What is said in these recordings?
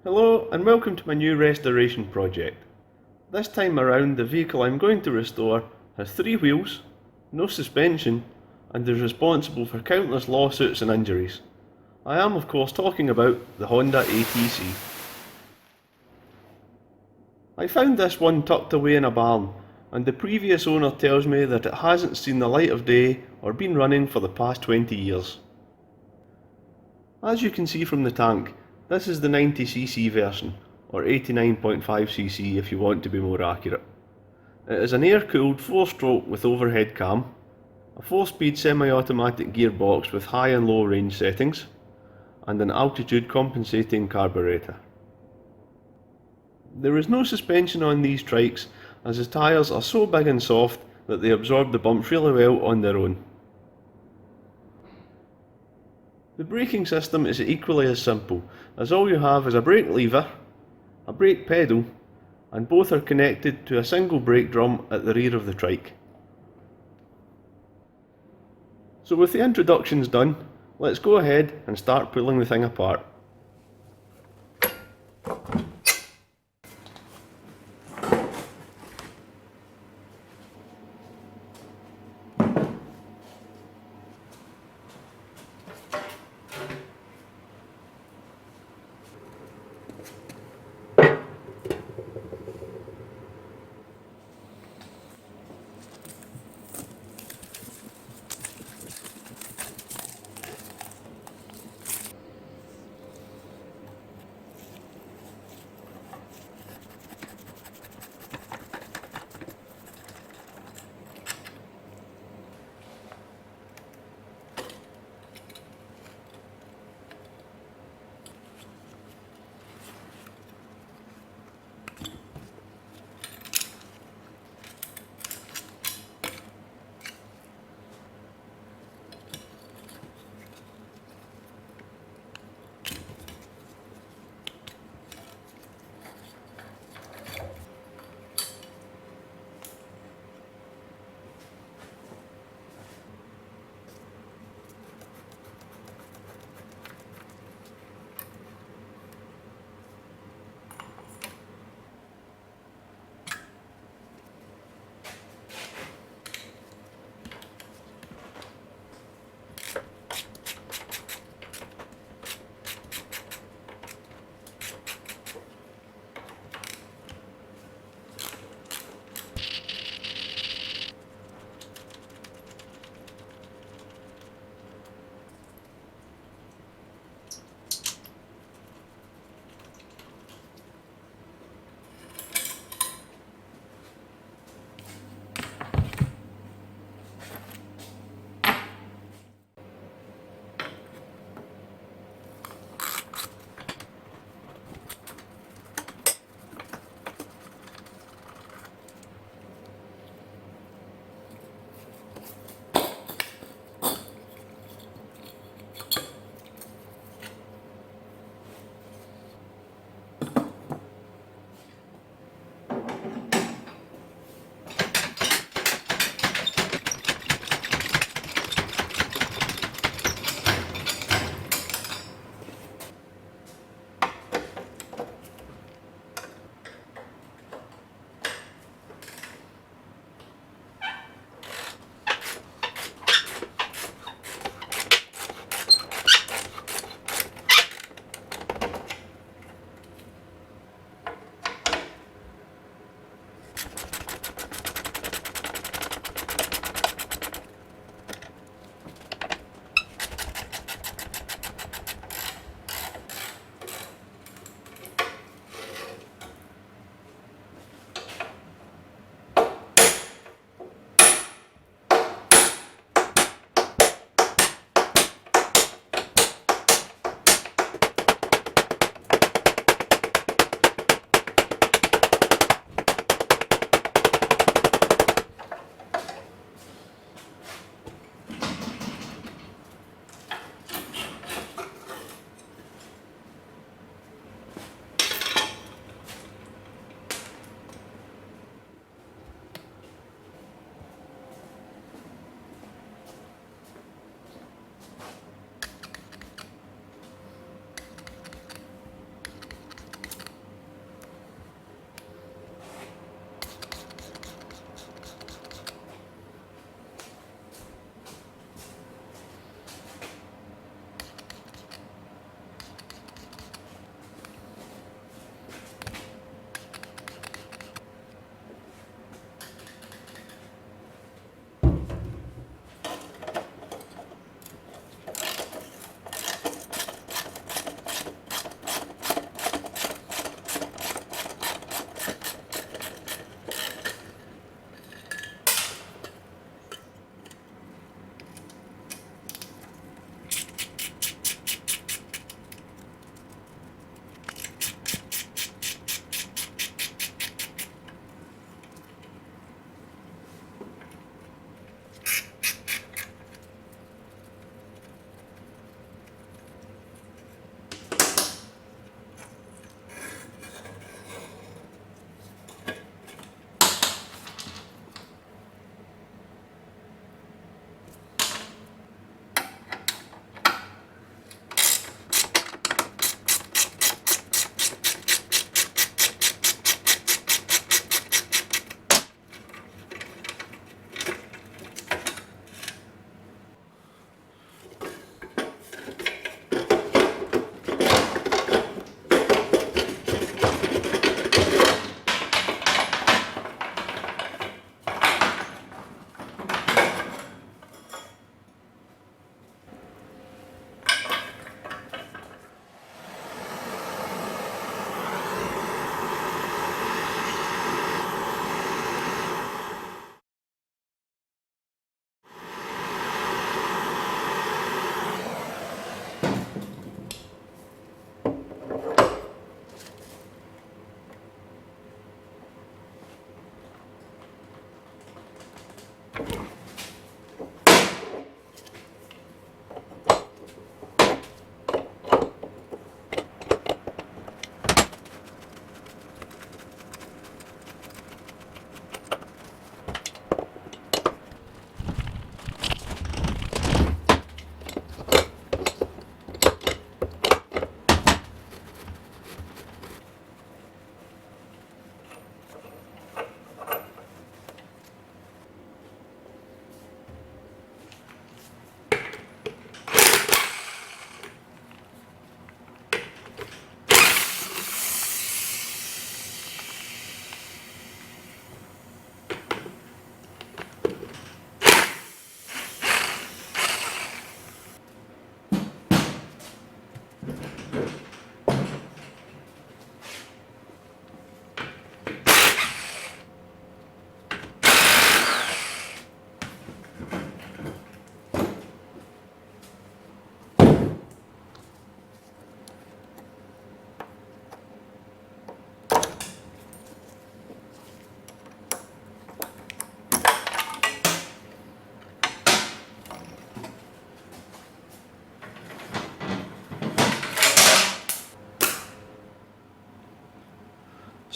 Hello and welcome to my new restoration project. This time around the vehicle I'm going to restore has 3 wheels, no suspension and is responsible for countless lawsuits and injuries. I am of course talking about the Honda ATC. I found this one tucked away in a barn and the previous owner tells me that it hasn't seen the light of day or been running for the past 20 years. As you can see from the tank, this is the 90cc version, or 89.5cc if you want to be more accurate. It is an air-cooled 4-stroke with overhead cam, a 4-speed semi-automatic gearbox with high and low range settings, and an altitude compensating carburetor. There is no suspension on these trikes as the tyres are so big and soft that they absorb the bumps really well on their own. The braking system is equally as simple, as all you have is a brake lever, a brake pedal, and both are connected to a single brake drum at the rear of the trike. So with the introductions done, let's go ahead and start pulling the thing apart.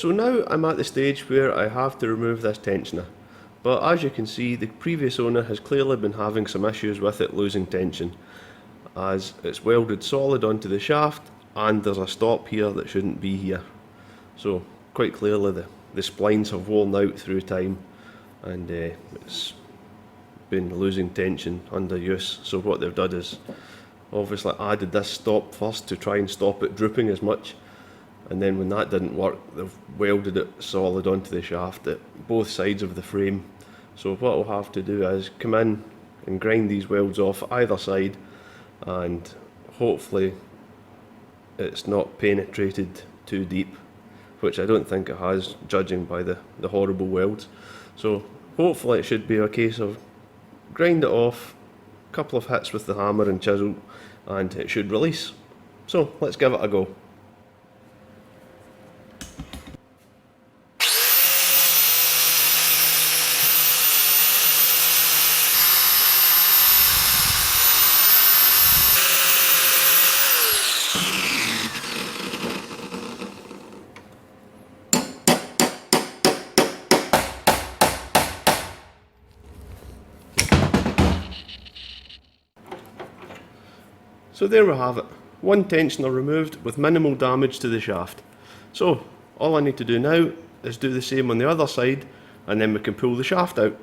So now I'm at the stage where I have to remove this tensioner, but as you can see, the previous owner has clearly been having some issues with it losing tension, as it's welded solid onto the shaft and there's a stop here that shouldn't be here. So quite clearly the splines have worn out through time, and it's been losing tension under use. So what they've done is obviously added this stop first to try and stop it drooping as much, and then when that didn't work, they've welded it solid onto the shaft at both sides of the frame. So what we'll have to do is come in and grind these welds off either side, and hopefully it's not penetrated too deep, which I don't think it has, judging by the horrible welds. So hopefully it should be a case of grind it off, a couple of hits with the hammer and chisel, and it should release. So let's give it a go. So there we have it, one tensioner removed with minimal damage to the shaft. So all I need to do now is do the same on the other side, and then we can pull the shaft out.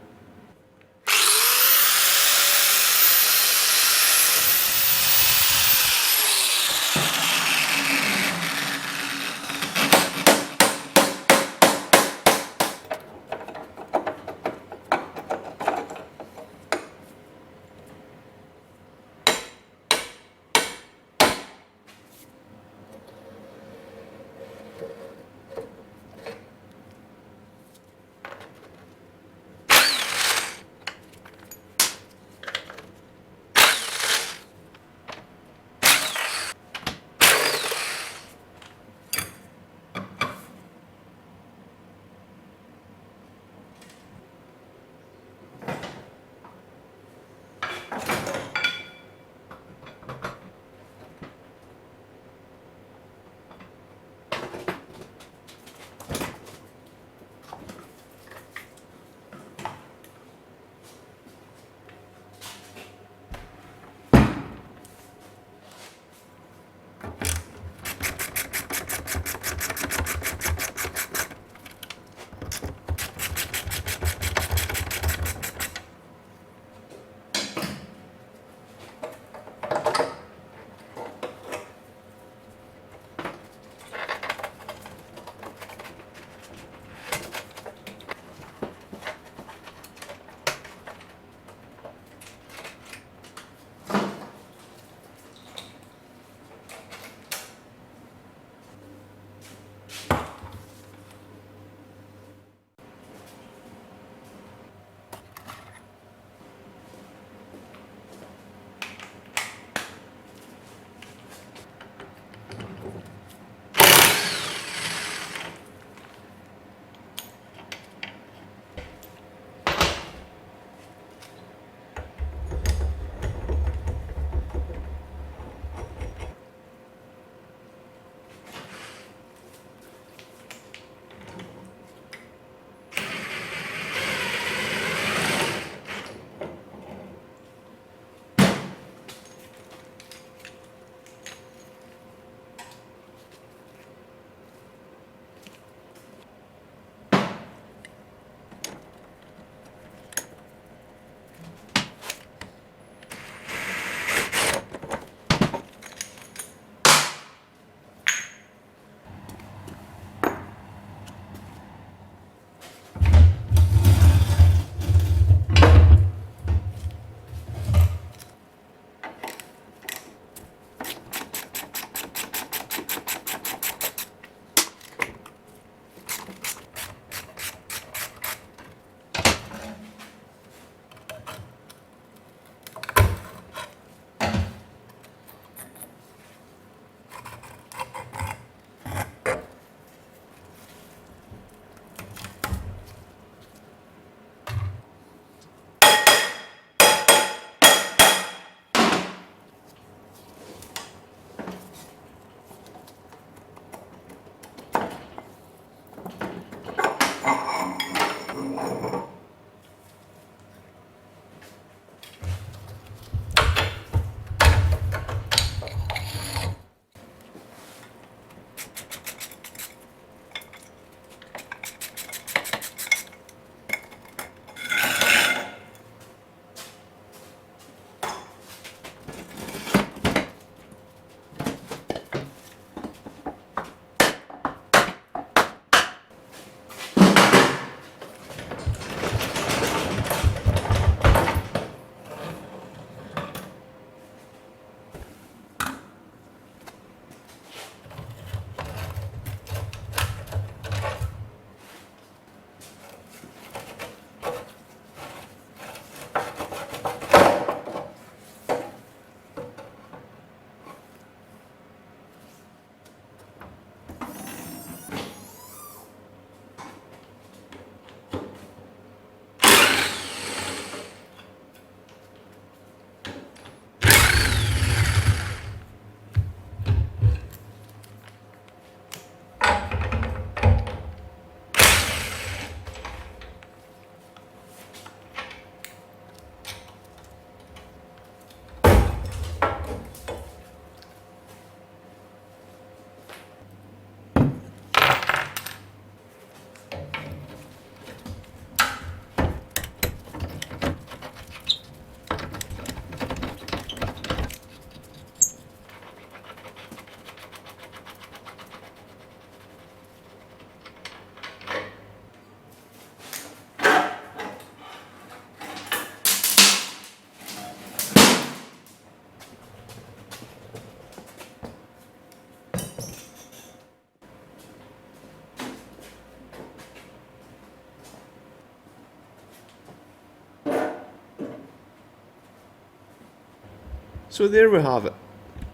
So there we have it,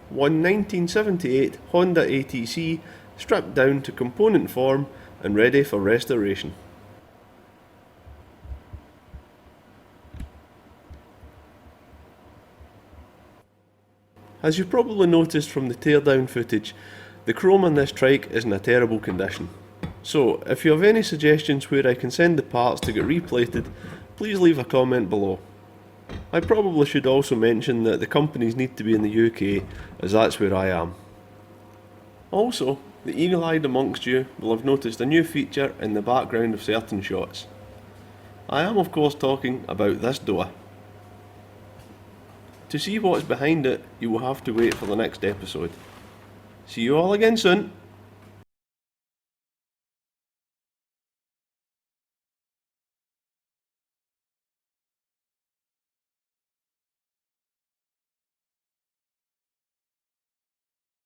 one 1978 Honda ATC stripped down to component form and ready for restoration. As you probably noticed from the teardown footage, the chrome on this trike is in a terrible condition. So if you have any suggestions where I can send the parts to get replated, please leave a comment below. I probably should also mention that the companies need to be in the UK, as that's where I am. Also, the eagle-eyed amongst you will have noticed a new feature in the background of certain shots. I am of course talking about this door. To see what's behind it, you will have to wait for the next episode. See you all again soon.